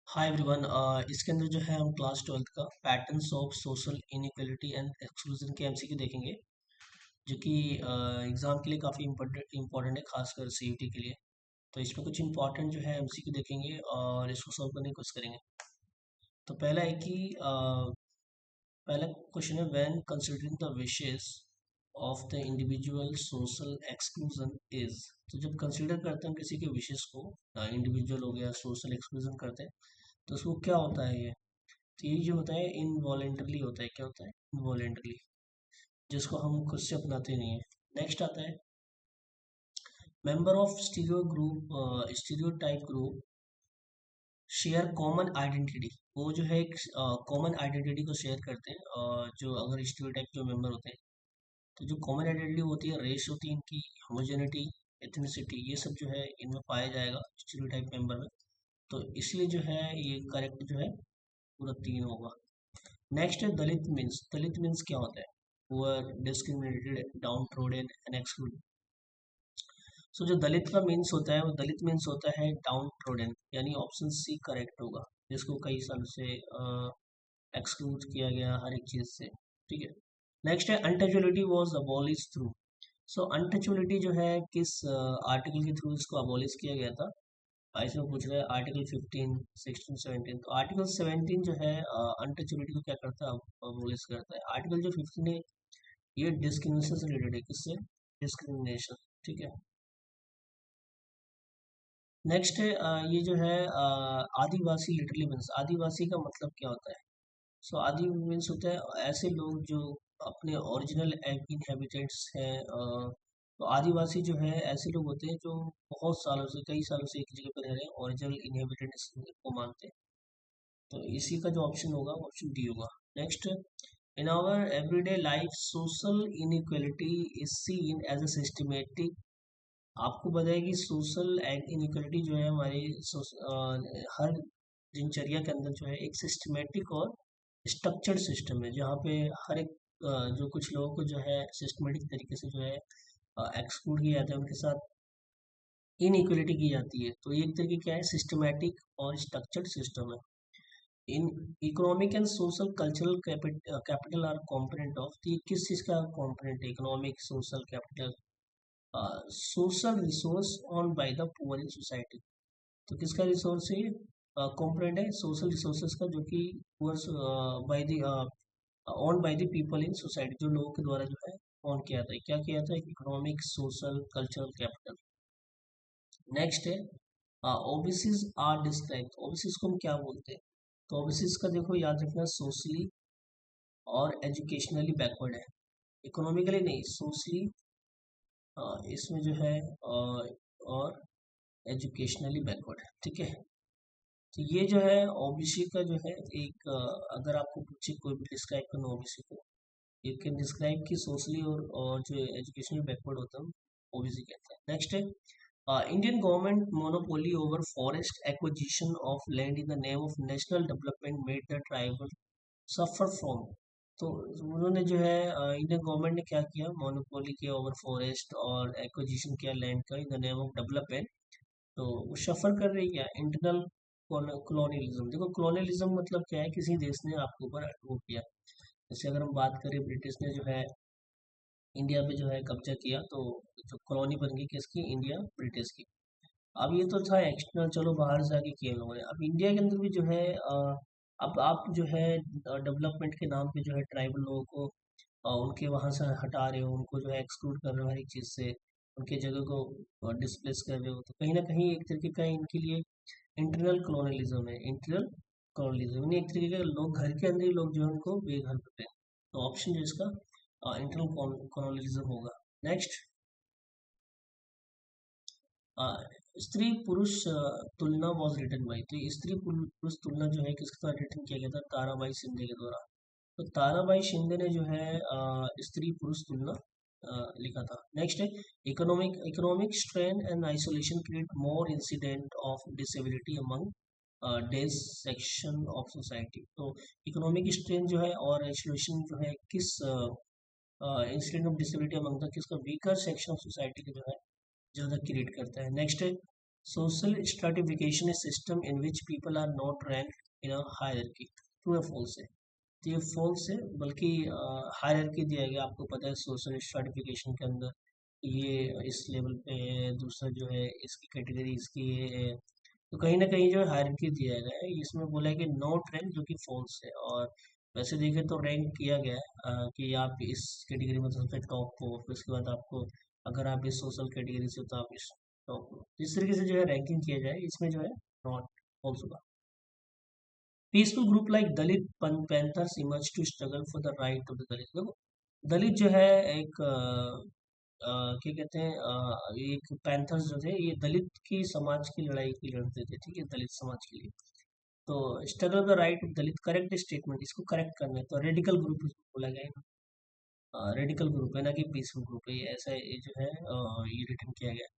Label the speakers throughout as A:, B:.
A: Hi everyone. इसके अंदर जो है हम क्लास 12th का patterns of social inequality and exclusion के एमसीक्यू देखेंगे, जो कि एग्ज़ाम के लिए काफ़ी इम्पोर्टेंट है, खासकर सीयूटी के लिए। तो इसमें कुछ इंपॉर्टेंट जो है एमसीक्यू देखेंगे और इसको सॉल्व करने की कोशिश करेंगे। तो पहला है कि पहला क्वेश्चन है, when considering the wishes of the individual social exclusion is. तो जब कंसिडर करते हैं हम किसी के विशेष को, इंडिविजुअल हो गया, सोशल एक्सक्लूजन करते हैं, तो उसको क्या होता है ये। तो ये जो होता है इनवॉलेंटरली होता है। क्या होता है? इनवॉलेंटरली, जिसको हम खुद से अपनाते नहीं है। नेक्स्ट आता है, member of stereo type group share common identity. वो जो है एक कॉमन आइडेंटिटी को शेयर करते हैं, जो अगर स्टीरियोटाइप जो मेंबर होते हैं, तो जो कॉमन आइडेंटिटी होती है, रेस होती है इनकी, होमोजेनिटी, एथनिसिटी, ये सब जो है इनमें पाया जाएगा स्टीरियोटाइप मेंबर में। तो इसलिए जो है ये करेक्ट जो है पूरा तीन होगा। नेक्स्ट है दलित मीन्स। दलित मीन्स क्या होता है? Poor, discriminated, downtrodden and excluded. So जो दलित का मीन्स होता है, वो दलित मीन्स होता है डाउन ट्रोडन, यानी ऑप्शन सी करेक्ट होगा, जिसको कई साल से एक्सक्लूड किया गया हर एक चीज से। ठीक है। नेक्स्ट है untouchability was abolish through. So untouchability जो है किस आर्टिकल के थ्रू इसको अबॉलिश किया गया था? इसमें पूछ रहा है आर्टिकल 15, 16, 17। तो आर्टिकल 17 जो है अनटचेबिलिटी को क्या करता है? अबॉलिश करता है। आर्टिकल जो 15 है, ये डिस्क्रिमिनेशन से रिलेटेड है। किससे? डिस्क्रिमिनेशन। ठीक है। नेक्स्ट है ये जो है आदिवासी लिटरली मीन्स। आदिवासी का मतलब क्या होता है? सो आदि मीन्स होता है ऐसे लोग जो अपने ओरिजिनल इनहेबिटेंट्स हैं। तो आदिवासी जो है ऐसे लोग होते हैं जो बहुत सालों से, कई सालों से एक जगह पर रह रहे हैं, ओरिजिनल इनहेबिटेंट्स को मानते हैं। तो इसी का जो ऑप्शन होगा, ऑप्शन डी होगा। Next, in our everyday life social inequality is seen as a systematic. आपको पता है कि सोशल इनइक्वालिटी जो है हमारी हर दिनचर्या के अंदर जो है एक सिस्टमेटिक और स्ट्रक्चर्ड सिस्टम है, जहाँ पे हर एक जो कुछ लोगों को जो है सिस्टमेटिक तरीके से जो है एक्सक्लूड किया जाता है, उनके साथ इनइक्वालिटी की जाती है। तो ये एक तरीके क्या है? सिस्टमेटिक और स्ट्रक्चर्ड सिस्टम है। In economic and social cultural capital R component of. तो ये किस चीज़ का कॉम्पोनेंट है? Economic, social capital, social resource on by the poor in society. तो किसका रिसोर्स है? कॉम्पोनेंट है सोशल रिसोर्सेज का, जो कि poor by the on by the people in society, जो लोगों के द्वारा जो है ऑन किया जाता है। क्या किया जाता है? Economic, social, cultural capital. Next है ओबीसीज आर डिस्क्राइब। ओबीसीज को हम क्या बोलते हैं? तो ओबीसीज का देखो, याद रखना, सोशली और एजुकेशनली बैकवर्ड है। इकोनॉमिकली नहीं, सोशली इसमें जो है और एजुकेशनली बैकवर्ड है। ठीक है। तो ये जो है ओबीसी का जो है एक अगर आपको पूछे कोई भी डिस्क्राइब करना ओबीसी को, यू कैन डिस्क्राइब कि सोशली और जो एजुकेशनल बैकवर्ड होता है, ओबीसी कहते हैं। नेक्स्ट है Indian government monopoly over forest acquisition of land in the name of national development made the tribal suffer from. तो उन्होंने जो है इंडियन गवर्नमेंट ने क्या किया? मोनोपोली किया ओवर फॉरेस्ट और एक्विजिशन किया लैंड का in the name of development. तो वो सफर कर रही है इंटरनल कॉलोनियलिज्म। देखो, कॉलोनियलिज्म मतलब क्या है? किसी देश ने आपके ऊपर वो किया। जैसे अगर हम बात करें, ब्रिटिश ने जो है इंडिया पे जो है कब्जा किया, तो जो कॉलोनी बन गई किसकी? इंडिया, ब्रिटिश की। अब ये तो था एक्सटर्नल, चलो बाहर से आके किया लोगों ने। अब इंडिया के अंदर भी जो है अब आप जो है डेवलपमेंट के नाम पे जो है ट्राइबल लोगों को उनके वहां से हटा रहे हो, उनको जो है एक्सक्लूड कर रहे हो हर एक चीज से, उनके जगह को डिस्प्लेस कर रहे हो। तो कहीं ना कहीं एक तरीके का इनके लिए इंटरनल कॉलोनियलिज्म है। इंटरनल कॉलोनियलिज्म यानी एक तरीके का लोग घर के अंदर ही लोग जो है उनको बेघर करते हैं। तो ऑप्शन जो इसका इंटरनल कॉलोनियलिज्म होगा। नेक्स्ट, स्त्री पुरुष तुलना वॉज रिटन बाई। तो ये स्त्री पुरुष तुलना जो है किसके साथ रिटन किया गया था? ताराबाई शिंदे के द्वारा। तो ताराबाई शिंदे ने जो है स्त्री पुरुष तुलना लिखा था। नेक्स्ट है economic strain and isolation create more incident of disability among days section of society. तो इकोनॉमिक स्ट्रेन जो है और आइसोलेशन जो है किस incident of disability among the किसका? वीकर सेक्शन ऑफ सोसाइटी का जो है ज़्यादा क्रिएट करता है। नेक्स्ट है social stratification is system in which people are not ranked in a hierarchy. True है false है? तो ये false है, बल्कि हायरार्की दिया गया, आपको पता है सोशल स्ट्रेटिफिकेशन के अंदर ये इस लेवल पे है, दूसरा जो है इसकी कैटेगरी इसकी ये है, तो कहीं ना कहीं जो है हायरार्की दिया गया है। इसमें बोला है कि नॉट रैंक, जो कि फॉल्स है। और वैसे देखें तो रैंक किया गया है कि आप इस कैटेगरी में सबसे टॉप हो, फिर उसके बाद आपको अगर आप इस सोशल कैटेगरी से हो तो आप इस टॉप हो। इस तरीके से जो है रैंकिंग किया जाए, इसमें जो है नॉट फॉल्स होगा। Peaceful group like Dalit Panthers emerge to struggle for the right of the Dalit. देखो दलित जो है एक क्या कहते हैं, एक पैंथर्स जो थे ये दलित की समाज की लड़ाई की लड़ते थे, ठीक है, दलित समाज के लिए। तो struggle the right of Dalit, correct statement, इसको करेक्ट करना है तो रेडिकल ग्रुप इसको बोला गया है। रेडिकल ग्रुप है ना कि पीसफुल ग्रुप है, ये ऐसा ये जो है ये रिटर्न किया गया है।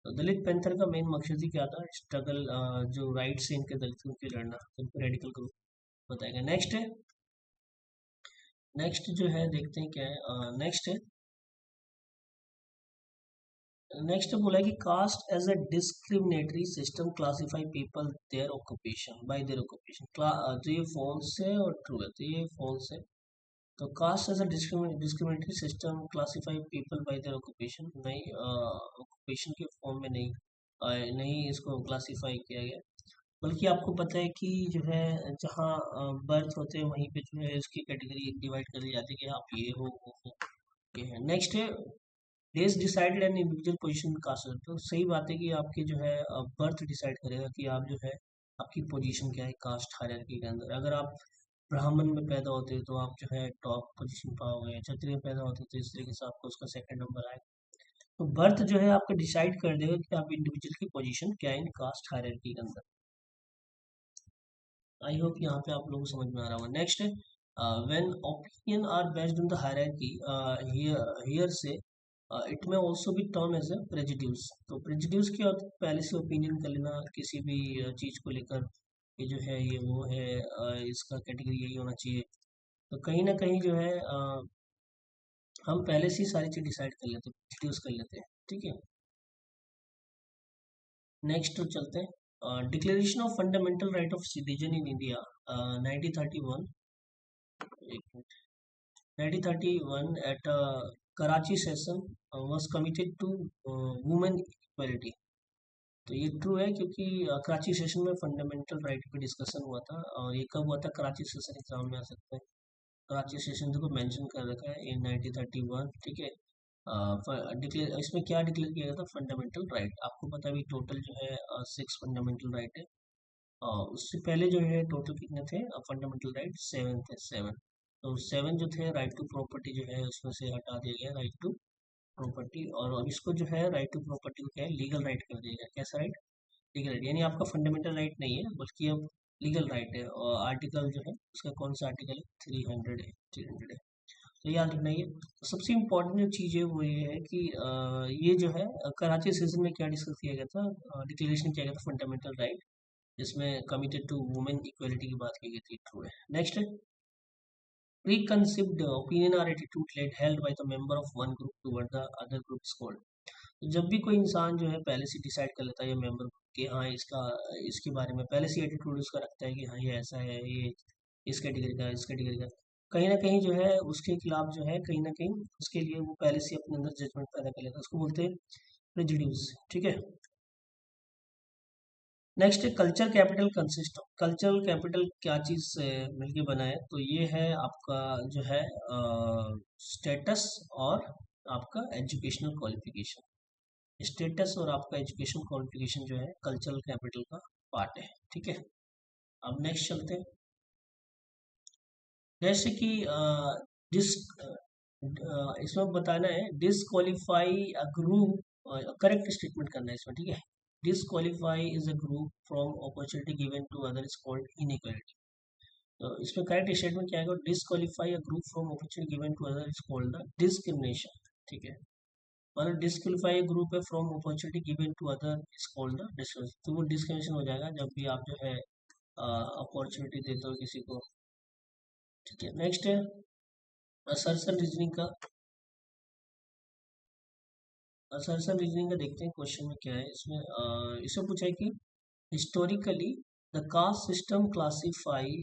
A: तो दलित पैंथर का मेन मकसद ही क्या था, स्ट्रगल, जो राइट से इनके दलितों की लड़ना, तो इनको रेडिकल ग्रुप बताएगा। नेक्स्ट है, नेक्स्ट जो है देखते हैं क्या है। नेक्स्ट है, नेक्स्ट बोला है कि caste as a discriminatory system classify people their occupation by their occupation. तो ये फॉल्स है और ट्रू है, तो ये फॉल्स है। तो caste as a discriminatory system classify people by their occupation, नहीं, ऑक्यूपेशन के फॉर्म में नहीं, नहीं इसको क्लासिफाई किया गया। बल्कि आपको पता है कि जो है जहाँ बर्थ होते हैं वहीं पे जो है इसकी कैटेगरी डिवाइड कर दी जाती है कि आप ये हो ये है। नेक्स्ट है, days decided an individual position caste. तो सही बात है कि आपकी जो है बर्थ डिसाइड करेगा कि आप जो है आपकी पोजीशन क्या है कास्ट हायरार्की के अंदर। अगर आप ब्राह्मण में पैदा होते हो तो आप जो है टॉप पोजीशन पाओगे, क्षत्रिय में पैदा होते हो तो इस तरीके से आपको उसका सेकंड नंबर आएगा। तो बर्थ जो है आपका डिसाइड कर देगा कि आप इंडिविजुअल की पोजीशन क्या है इन कास्ट हायरार्की के अंदर। आई होप यहाँ पे आप लोगों को समझ में आ रहा होगा। नेक्स्ट है, when opinion are based on the hierarchy, here say it में ऑल्सो भी टर्म एज अ प्रेजुड्यूस। तो प्रेजुड्यूस क्या होता है, पहले से ओपिनियन कर लेना किसी भी चीज़ को लेकर, ये जो है ये वो है, इसका कैटेगरी यही होना चाहिए। तो कहीं ना कहीं जो है हम पहले से ही सारी चीज़ डिसाइड कर लेते हैं, प्रेजुड्यूस कर लेते हैं, ठीक है। नेक्स्ट तो चलते हैं, declaration of fundamental right of citizen in India 1931। 1931 at Karachi session was committed to women equality। तो ये ट्रू है क्योंकि कराची सेशन में फंडामेंटल राइट पे डिस्कशन हुआ था। और ये कब हुआ था, कराची सेशन एग्जाम में आ सकता है। कराची सेशन देखो मेंशन कर रखा है इन 1931, ठीक है। डिक्लेयर, इसमें क्या डिक्लेयर किया गया था, फंडामेंटल राइट। आपको पता है भी टोटल जो है 6 फंडामेंटल राइट है। उससे पहले जो है टोटल कितने थे फंडामेंटल राइट, 7 थे, 7। तो 7 जो थे, राइट टू प्रॉपर्टी जो है उसमें से हटा दिया गया राइट टू प्रॉपर्टी, और अब इसको जो है राइट टू प्रॉपर्टी को क्या है, लीगल राइट कर दिया गया। कैसा राइट, लीगल राइट, यानी आपका फंडामेंटल राइट नहीं है बल्कि अब लीगल राइट है। और आर्टिकल जो है उसका कौन सा आर्टिकल है, 300 है, 300 है। तो याद रखना ये। तो सबसे इम्पोर्टेंट जो चीज़ है वो ये है कि ये जो है कराची सेशन में क्या डिस्कस किया गया था, डिक्लेरेशन किया गया था फंडामेंटल राइट, जिसमें कमिटेड टू वुमेन इक्वलिटी की बात की गई थी, ट्रू है। नेक्स्ट है, preconceived opinion or attitude held by the member of one group toward the other group is called। तो जब भी कोई इंसान जो है पहले से डिसाइड कर लेता है ये मेंबर कि हाँ इसका, इसके बारे में पहले से एटीट्यूड उसका रखता है कि हाँ ये ऐसा है, ये इस कैटेगरी का, इस कैटेगरी का, कहीं ना कहीं जो है उसके खिलाफ जो है कहीं ना कहीं उसके लिए वो पहले से अपने अंदर जजमेंट पैदा कर लेता है, उसको बोलते हैं प्रेजुडियूस, ठीक है। नेक्स्ट है, culture capital consist of. Cultural capital क्या चीज़ से मिलके बना है, तो ये है आपका जो है स्टेटस और आपका एजुकेशनल क्वालिफिकेशन। स्टेटस और आपका एजुकेशन क्वालिफिकेशन जो है कल्चरल कैपिटल का पार्ट है, ठीक है। अब नेक्स्ट चलते हैं, जैसे कि डिस इसमें बताना है disqualify a group, correct statement करना है इसमें, ठीक है। Disqualify is a group from opportunity given to other is called inequality. तो इसमें करेक्ट स्टेटमेंट क्या आएगा, disqualify a group from opportunity given to other is called the discrimination, ठीक है। मतलब डिस्क्वालीफाई ग्रुप है from opportunity given to other is called the discrimination, तो वो डिस्क्रिमिनेशन हो जाएगा जब भी आप जो है अपॉर्चुनिटी देते हो किसी को, ठीक है। नेक्स्ट है असर्शन रीजनिंग का। असर्शन रीजनिंग का देखते हैं क्वेश्चन में क्या है इसमें। इसमें पूछा है कि historically the caste system classify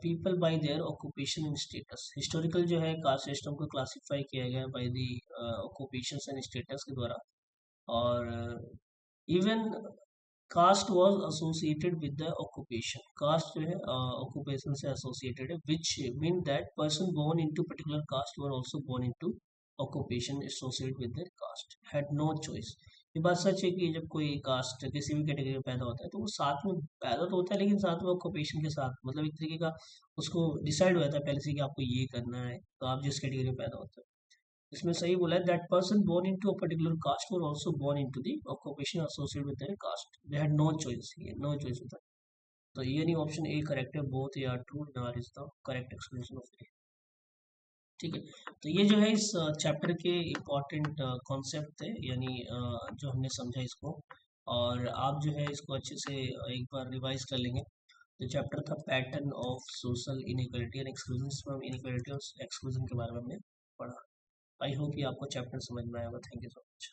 A: people by their occupation and status. Historical जो है कास्ट सिस्टम को क्लासीफाई किया गया by the occupation and status के द्वारा। और even caste was associated with the occupation. Caste जो है ऑक्यूपेशन से एसोसिएटेड है, which mean that person born into particular caste were also born into occupation associated with their caste, had no choice. ये बात सच है कि जब कोई कास्ट किसी भी कैटेगरी में पैदा होता है तो वो साथ में पैदा तो होता है, लेकिन साथ में ऑक्यूपेशन के साथ, मतलब एक तरीके का उसको डिसाइड हो जाता है पहले से कि आपको ये करना है, तो आप जिस कैटेगरी में पैदा होते हो। इसमें सही बोला है, that person born into a particular caste were also born into the occupation associated with their caste, they had no choice. ये नो चॉइस होता है। तो ये नहीं, ऑप्शन ए करेक्ट है, बोथ या true nor is the correct explanation of A. ठीक है। तो ये जो है इस चैप्टर के इम्पोर्टेंट कॉन्सेप्ट थे, यानी जो हमने समझा इसको। और आप जो है इसको अच्छे से एक बार रिवाइज कर लेंगे। तो चैप्टर था pattern of social inequality and exclusion from inequality और एक्सक्लूजन के बारे में हमने पढ़ा। आई होप ये आपको चैप्टर समझ में आया होगा। Thank you so much.